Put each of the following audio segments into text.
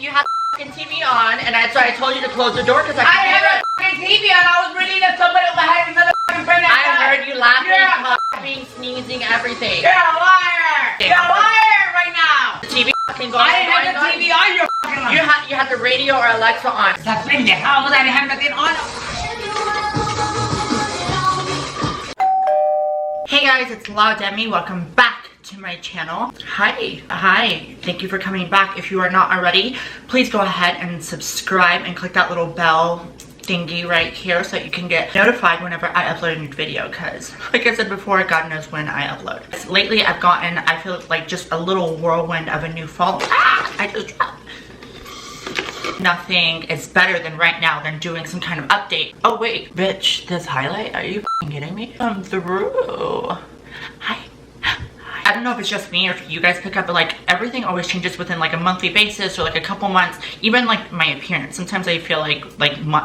you had fucking TV on, and so I told you to close the door because I had a fucking TV on. I was reading that somebody had another fucking friend. I heard you laughing, coughing, sneezing, everything. You're a liar. You're a liar right now. The TV fucking going. I didn't have the TV on. You're fucking liar. You had the radio or Alexa on. That's pendeja. I didn't have nothing on. Hey guys, it's Demi. Welcome back to my channel. Hi, thank you for coming back. If you are not already, please go ahead and subscribe and click that little bell thingy right here so that you can get notified whenever I upload a new video, because like I said before, God knows when I upload. Lately I've gotten, I feel like just a little whirlwind of a new follow. I just dropped. Nothing is better than right now than doing some kind of update. Oh wait, bitch, this highlight, are you f***ing kidding me? Come through. Hi. I don't know if it's just me or if you guys pick up, but like everything always changes within like a monthly basis or like a couple months. Even like my appearance, sometimes I feel like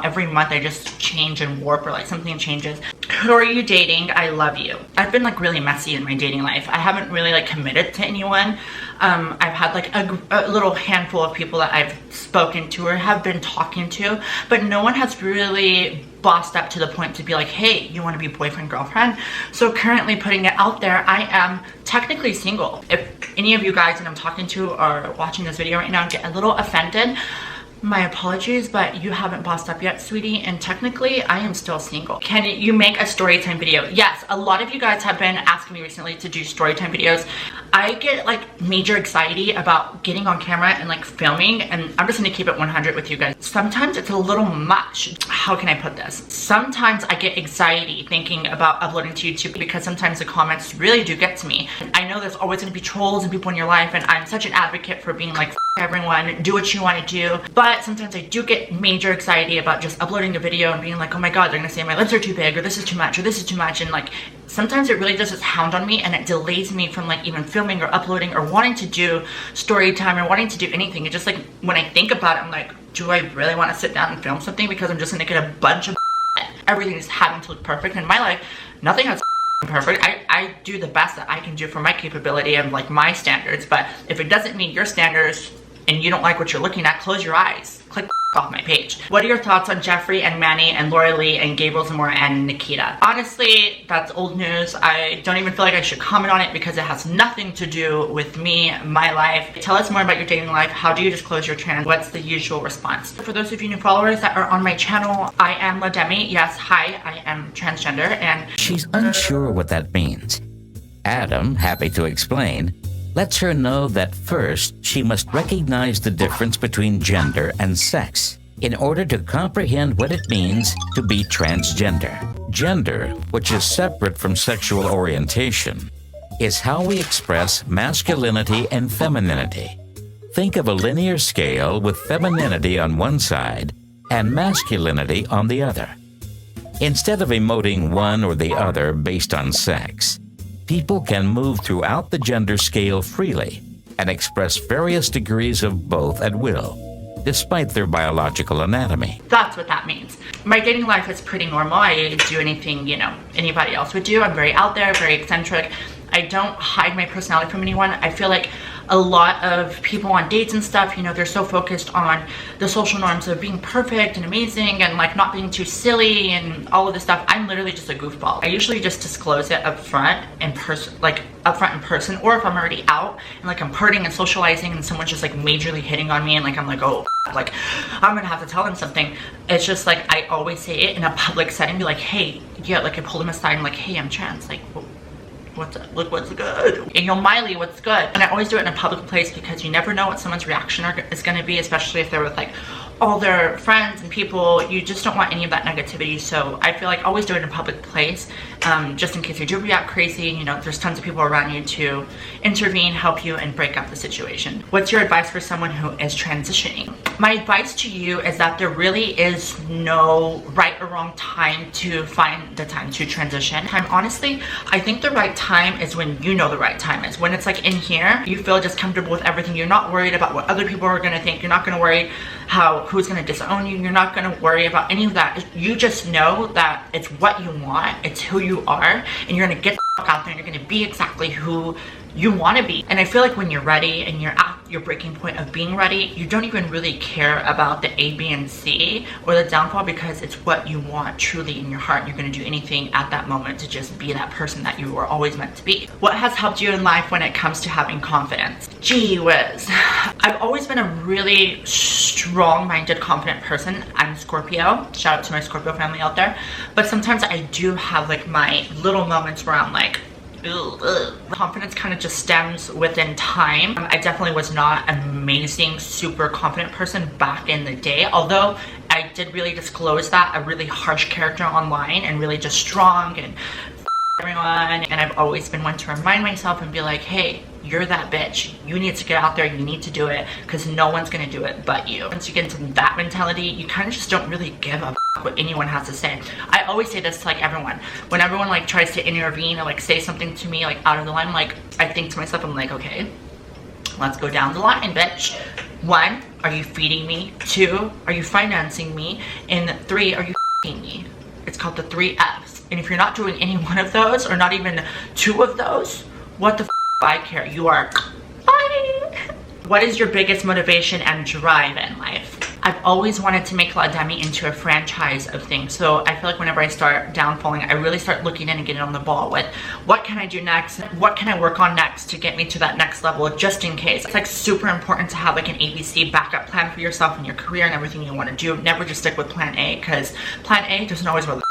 every month I just change and warp, or like something changes. Who are you dating? I love you. I've been like really messy in my dating life. I haven't really like committed to anyone. I've had like a little handful of people that I've spoken to or have been talking to, but no one has really bossed up to the point to be like, hey, you want to be boyfriend, girlfriend? So currently putting it out there, I am technically single. If any of you guys that I'm talking to are watching this video right now and get a little offended, my apologies, but you haven't bossed up yet, sweetie, and technically I am still single. Can you make a storytime video? Yes, a lot of you guys have been asking me recently to do storytime videos. I get like major anxiety about getting on camera and like filming, and I'm just gonna keep it 100 with you guys. Sometimes it's a little much. How can I put this? Sometimes I get anxiety thinking about uploading to YouTube because sometimes the comments really do get to me. I know there's always gonna be trolls and people in your life, and I'm such an advocate for being like, F everyone, do what you wanna do, but sometimes I do get major anxiety about just uploading a video and being like, oh my god, they're gonna say my lips are too big, or this is too much, or this is too much, and like sometimes it really does this hound on me, and it delays me from like even filming or uploading or wanting to do story time or wanting to do anything. It just like, when I think about it, I'm like, do I really want to sit down and film something because I'm just gonna get a bunch of everything is having to look perfect in my life? Nothing has perfect. I do the best that I can do for my capability and like my standards, but if it doesn't meet your standards and you don't like what you're looking at, close your eyes. Click off my page. What are your thoughts on Jeffree and Manny and Laura Lee and Gabriel Zamora and Nikita? Honestly, that's old news. I don't even feel like I should comment on it because it has nothing to do with me, my life. Tell us more about your dating life. How do you disclose your trans? What's the usual response? For those of you new followers that are on my channel, I am Demi. Yes, hi, I am transgender, and she's unsure what that means. Adam, happy to explain, lets her know that first she must recognize the difference between gender and sex in order to comprehend what it means to be transgender. Gender, which is separate from sexual orientation, is how we express masculinity and femininity. Think of a linear scale with femininity on one side and masculinity on the other. Instead of emoting one or the other based on sex, people can move throughout the gender scale freely and express various degrees of both at will, despite their biological anatomy. That's what that means. My dating life is pretty normal. I do anything, you know, anybody else would do. I'm very out there, very eccentric. I don't hide my personality from anyone. I feel like a lot of people on dates and stuff, you know, they're so focused on the social norms of being perfect and amazing and like not being too silly and all of this stuff. I'm literally just a goofball. I usually just disclose it up front in person, or if I'm already out and like I'm partying and socializing and someone's just like majorly hitting on me and like I'm like, oh, like I'm gonna have to tell them something. It's just like I always say it in a public setting, be like, hey, yeah, like I pull them aside and like, hey, I'm trans, like, what's up? Look what's good. And yo, Miley, what's good? And I always do it in a public place because you never know what someone's reaction is going to be, especially if they're with like all their friends and people. You just don't want any of that negativity. So I feel like always do it in a public place, just in case you do react crazy. You know, there's tons of people around you to intervene, help you, and break up the situation. What's your advice for someone who is transitioning? My advice to you is that there really is no right or wrong time to find the time to transition. Honestly, I think the right time is when you know the right time is. When it's like in here, you feel just comfortable with everything. You're not worried about what other people are going to think. You're not going to worry who's going to disown you. You're not going to worry about any of that. You just know that it's what you want. It's who you are. And you're going to get the fuck out there and you're going to be exactly who you want to be. And I feel like when you're ready and you're at your breaking point of being ready, you don't even really care about the A, B, and C or the downfall, because it's what you want truly in your heart. You're going to do anything at that moment to just be that person that you were always meant to be. What has helped you in life when it comes to having confidence? Gee whiz. I've always been a really strong-minded, confident person. I'm Scorpio. Shout out to my Scorpio family out there. But sometimes I do have like my little moments where I'm like, ugh. Confidence kind of just stems within time. I definitely was not an amazing, super confident person back in the day, although I did really disclose that, a really harsh character online and really just strong and everyone. And I've always been one to remind myself and be like, hey, you're that bitch. You need to get out there. You need to do it, because no one's gonna do it but you. Once you get into that mentality, you kind of just don't really give a what anyone has to say. I always say this to like everyone. When everyone like tries to intervene or like say something to me like out of the line, like I think to myself, I'm like, okay, let's go down the line, bitch. 1, are you feeding me? 2, are you financing me? And 3, are you f***ing me? It's called the 3 F's. And if you're not doing any one of those, or not even 2 of those, what the f I care? You are bye. What is your biggest motivation and drive in life? I've always wanted to make LIPGLOSS into a franchise of things. So I feel like whenever I start downfalling, I really start looking in and getting on the ball with what can I do next? What can I work on next to get me to that next level, just in case. It's like super important to have like an ABC backup plan for yourself and your career and everything you want to do. Never just stick with plan A, because plan A doesn't always really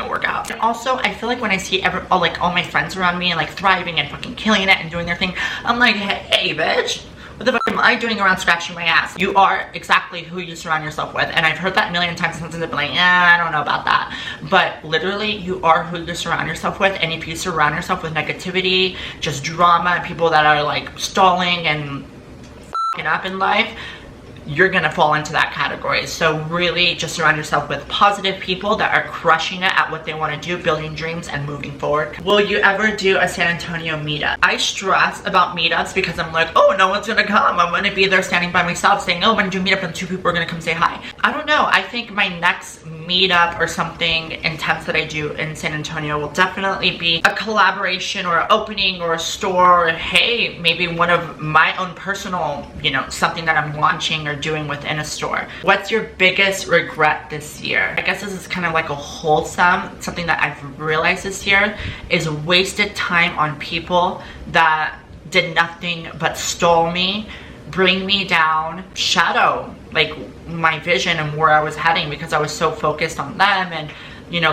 work out. And also, I feel like when I see all my friends around me and like thriving and fucking killing it and doing their thing, I'm like, hey bitch, what the fuck am I doing around scratching my ass? You are exactly who you surround yourself with. And I've heard that a million times, and sometimes I've been like, I don't know about that. But literally, you are who you surround yourself with. And if you surround yourself with negativity, just drama, people that are like stalling and f***ing up in life, you're gonna fall into that category. So really just surround yourself with positive people that are crushing it at what they want to do, building dreams and moving forward. Will you ever do a San Antonio meetup? I stress about meetups because I'm like, oh, no one's gonna come. I'm gonna be there standing by myself saying, oh, I'm gonna do a meetup and 2 people are gonna come say hi. I don't know. I think my next meetup or something intense that I do in San Antonio will definitely be a collaboration or an opening or a store, or hey, maybe one of my own personal, something that I'm launching or doing within a store. What's your biggest regret this year? I guess this is kind of like a wholesome, something that I've realized this year is wasted time on people that did nothing but stall me, bring me down, shadow like my vision and where I was heading, because I was so focused on them and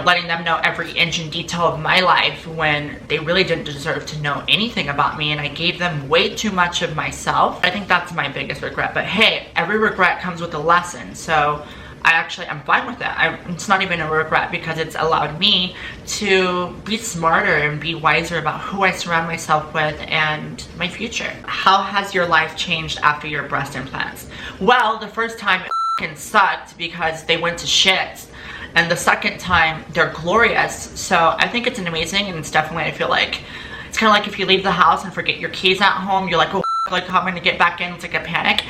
letting them know every inch and detail of my life when they really didn't deserve to know anything about me, and I gave them way too much of myself. I think that's my biggest regret. But hey, every regret comes with a lesson, so I'm fine with that. It's not even a regret, because it's allowed me to be smarter and be wiser about who I surround myself with and my future. How has your life changed after your breast implants? Well, the first time it f***ing sucked because they went to shit. And the second time, they're glorious. So I think it's an amazing, and it's definitely, I feel like, it's kind of like if you leave the house and forget your keys at home, you're like, oh, like how am I gonna get back in? It's like a panic.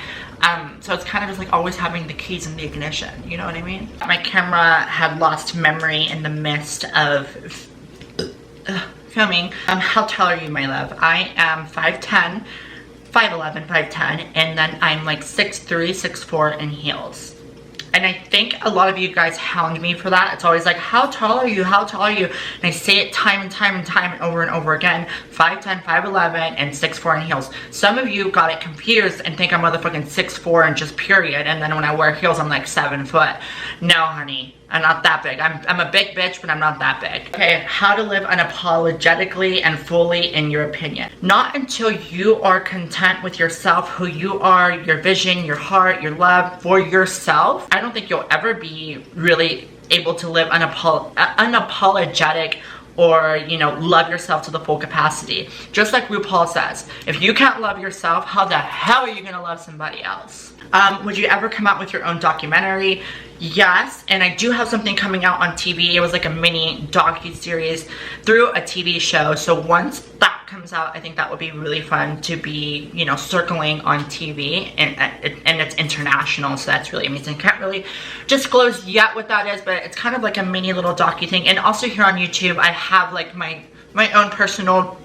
So it's kind of just like always having the keys in the ignition, you know what I mean? My camera had lost memory in the midst of filming. How tall are you, my love? I am 5'10", 5'11", 5'10", and then I'm like 6'3", 6'4" in heels. And I think a lot of you guys hound me for that. It's always like, how tall are you? How tall are you? And I say it time and time and time and over again. 5'10", 5'11", and 6'4" in heels. Some of you got it confused and think I'm motherfucking 6'4" and just period. And then when I wear heels, I'm like 7 foot. No, honey. I'm not that big. I'm a big bitch, but I'm not that big. Okay, how to live unapologetically and fully in your opinion. Not until you are content with yourself, who you are, your vision, your heart, your love for yourself. I don't think you'll ever be really able to live unapologetic or, love yourself to the full capacity. Just like RuPaul says, if you can't love yourself, how the hell are you gonna love somebody else? Would you ever come out with your own documentary? Yes, and I do have something coming out on TV. It was like a mini docu-series through a TV show. So once that comes out, I think that would be really fun to be, circling on TV, and it's international, so that's really amazing. Can't really disclose yet what that is, but it's kind of like a mini little docu thing. And also here on YouTube, I have like my own personal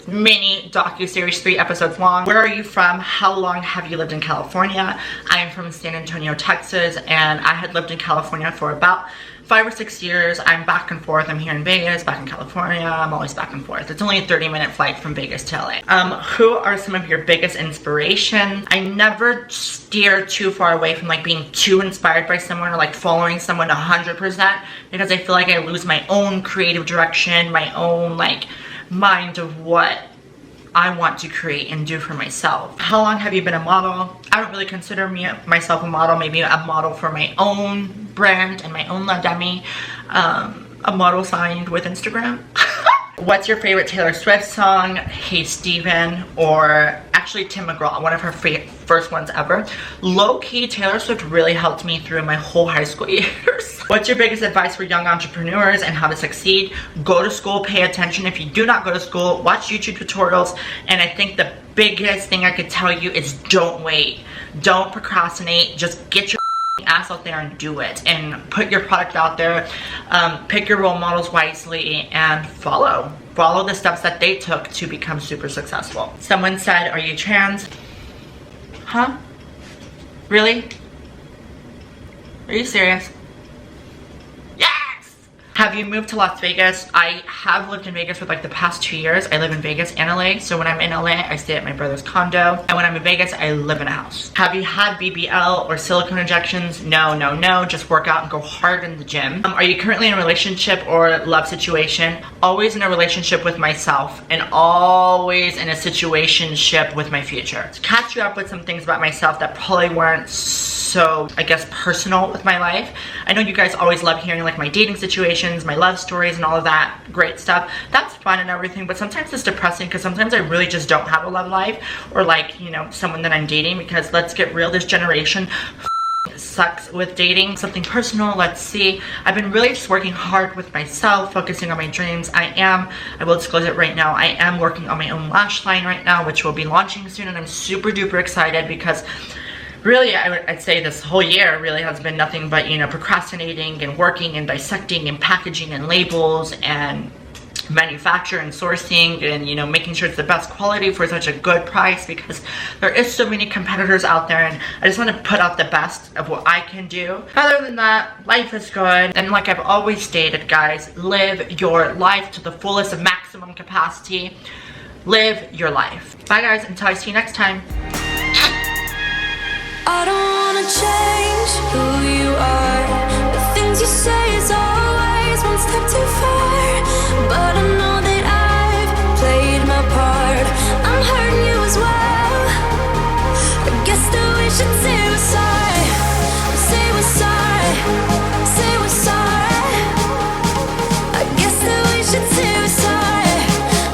mini docu-series, 3 episodes long. Where are you from? How long have you lived in California? I'm from San Antonio, Texas, and I had lived in California for about 5 or 6 years. I'm back and forth. I'm here in Vegas, back in California. I'm always back and forth. It's only a 30-minute flight from Vegas to LA. Who are some of your biggest inspirations? I never steer too far away from like being too inspired by someone or like following someone 100% because I feel like I lose my own creative direction, my own like mind of what I want to create and do for myself. How long have you been a model? I don't really consider myself a model, maybe a model for my own brand and my own Demi, a model signed with Instagram. What's your favorite Taylor Swift song? Hey Steven, or actually Tim McGraw, one of her first ones ever. Low-key, Taylor Swift really helped me through my whole high school years. What's your biggest advice for young entrepreneurs and how to succeed? Go to school, pay attention. If you do not go to school, watch YouTube tutorials. And I think the biggest thing I could tell you is don't wait. Don't procrastinate. Just get your ass out there and do it. And put your product out there. Pick your role models wisely and follow the steps that they took to become super successful. Someone said, are you trans? Huh? Really? Are you serious? Yes! Have you moved to Las Vegas? I have lived in Vegas for like the past 2 years. I live in Vegas and LA. So when I'm in LA, I stay at my brother's condo. And when I'm in Vegas, I live in a house. Have you had BBL or silicone injections? No, no, no. Just work out and go hard in the gym. Are you currently in a relationship or love situation? Always in a relationship with myself and always in a situationship with my future. To catch you up with some things about myself that probably weren't so, I guess, personal with my life. I know you guys always love hearing like my dating situations, my love stories and all of that great stuff. That's fun and everything, but sometimes it's depressing because sometimes I really just don't have a love life or like, you know, someone that I'm dating, because let's get real, this generation sucks with dating. Something personal, let's see. I've been really just working hard with myself, focusing on my dreams. I will disclose it right now, I am working on my own lash line right now, which will be launching soon, and I'm super duper excited because really, I'd say this whole year really has been nothing but, you know, procrastinating and working and dissecting and packaging and labels and manufacture and sourcing and, you know, making sure it's the best quality for such a good price, because there is so many competitors out there and I just want to put out the best of what I can do. Other than that, life is good. And like I've always stated, guys, live your life to the fullest of maximum capacity. Live your life. Bye guys, until I see you next time.